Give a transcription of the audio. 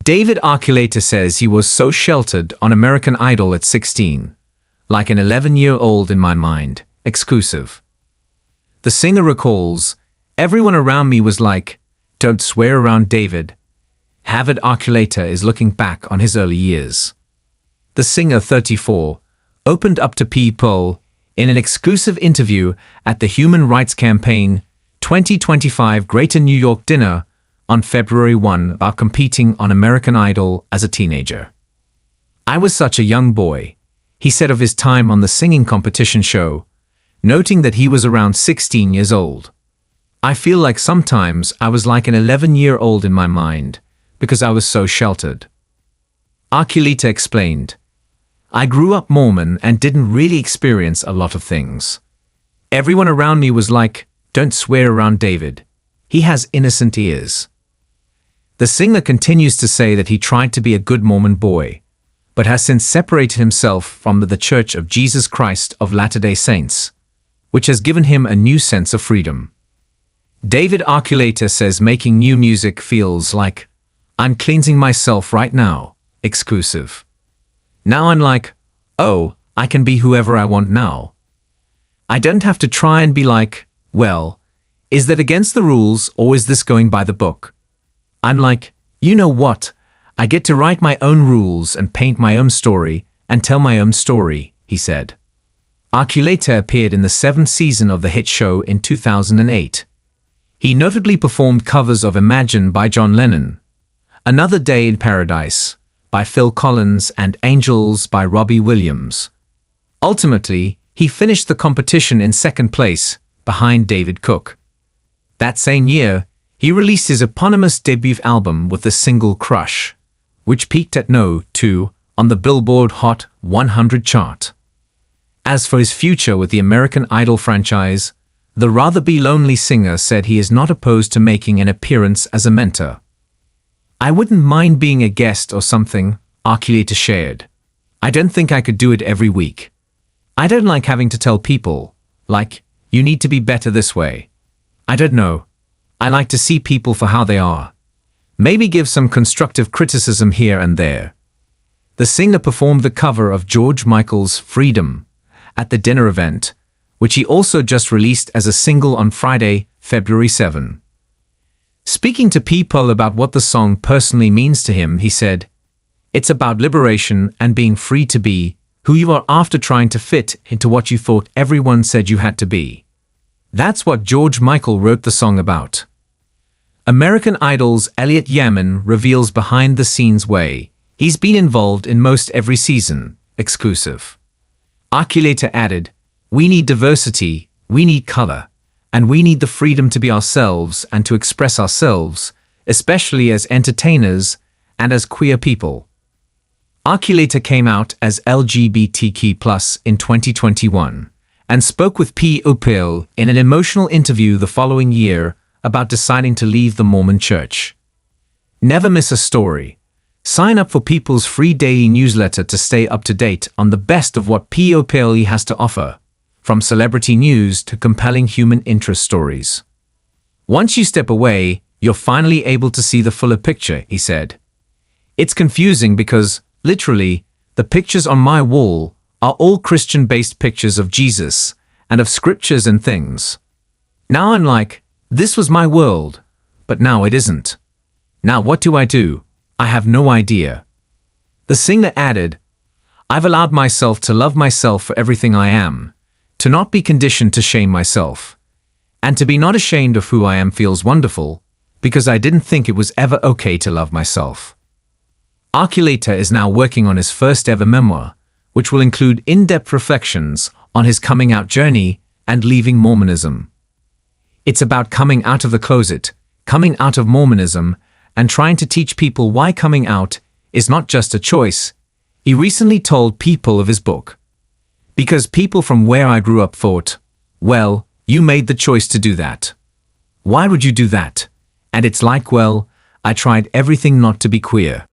David Archuleta says he was so sheltered on American Idol at 16, like an 11-year-old in my mind, exclusive. The singer recalls, everyone around me was like, don't swear around David. Avid Archuleta is looking back on his early years. The singer, 34, opened up to people in an exclusive interview at the Human Rights Campaign 2025 Greater New York dinner on February 1 about competing on American Idol as a teenager. I was such a young boy, he said of his time on the singing competition show, noting that he was around 16 years old. I feel like sometimes I was like an 11-year-old in my mind because I was so sheltered. Archuleta explained, I grew up Mormon and didn't really experience a lot of things. Everyone around me was like, don't swear around David. He has innocent ears. The singer continues to say that he tried to be a good Mormon boy, but has since separated himself from the Church of Jesus Christ of Latter-day Saints, which has given him a new sense of freedom. David Archuleta says making new music feels like, I'm cleansing myself right now, exclusive. Now I'm like, oh, I can be whoever I want now. I don't have to try and be like, well, is that against the rules or is this going by the book? I'm like, you know what? I get to write my own rules and paint my own story and tell my own story, he said. Archuleta appeared in the 7th season of the hit show in 2008. He notably performed covers of Imagine by John Lennon, Another Day in Paradise by Phil Collins and Angels by Robbie Williams. Ultimately, he finished the competition in 2nd place, behind David Cook. That same year, he released his eponymous debut album with the single Crush, which peaked at No. 2 on the Billboard Hot 100 chart. As for his future with the American Idol franchise, the Rather Be Lonely singer said he is not opposed to making an appearance as a mentor. I wouldn't mind being a guest or something, Archuleta shared. I don't think I could do it every week. I don't like having to tell people, like, you need to be better this way. I don't know. I like to see people for how they are. Maybe give some constructive criticism here and there. The singer performed the cover of George Michael's Freedom at the dinner event, which he also just released as a single on Friday, February 7. Speaking to people about what the song personally means to him, he said, it's about liberation and being free to be who you are after trying to fit into what you thought everyone said you had to be. That's what George Michael wrote the song about. American Idol's Elliot Yamin reveals behind-the-scenes way he's been involved in most every season, exclusive. Archuleta added, we need diversity, we need color, and we need the freedom to be ourselves and to express ourselves, especially as entertainers and as queer people. Archuleta came out as LGBTQ+ in 2021 and spoke with P.O.P.L. in an emotional interview the following year about deciding to leave the Mormon Church. Never miss a story. Sign up for People's free daily newsletter to stay up to date on the best of what P.O.P.L. has to offer, from celebrity news to compelling human interest stories. Once you step away, you're finally able to see the fuller picture, he said. It's confusing because, literally, the pictures on my wall are all Christian-based pictures of Jesus and of scriptures and things. Now I'm like, this was my world, but now it isn't. Now what do? I have no idea. The singer added, I've allowed myself to love myself for everything I am, to not be conditioned to shame myself, and to be not ashamed of who I am feels wonderful, because I didn't think it was ever okay to love myself. Archuleta is now working on his first ever memoir, which will include in-depth reflections on his coming out journey and leaving Mormonism. It's about coming out of the closet, coming out of Mormonism, and trying to teach people why coming out is not just a choice, he recently told people of his book. Because people from where I grew up thought, well, you made the choice to do that. Why would you do that? And it's like, well, I tried everything not to be queer.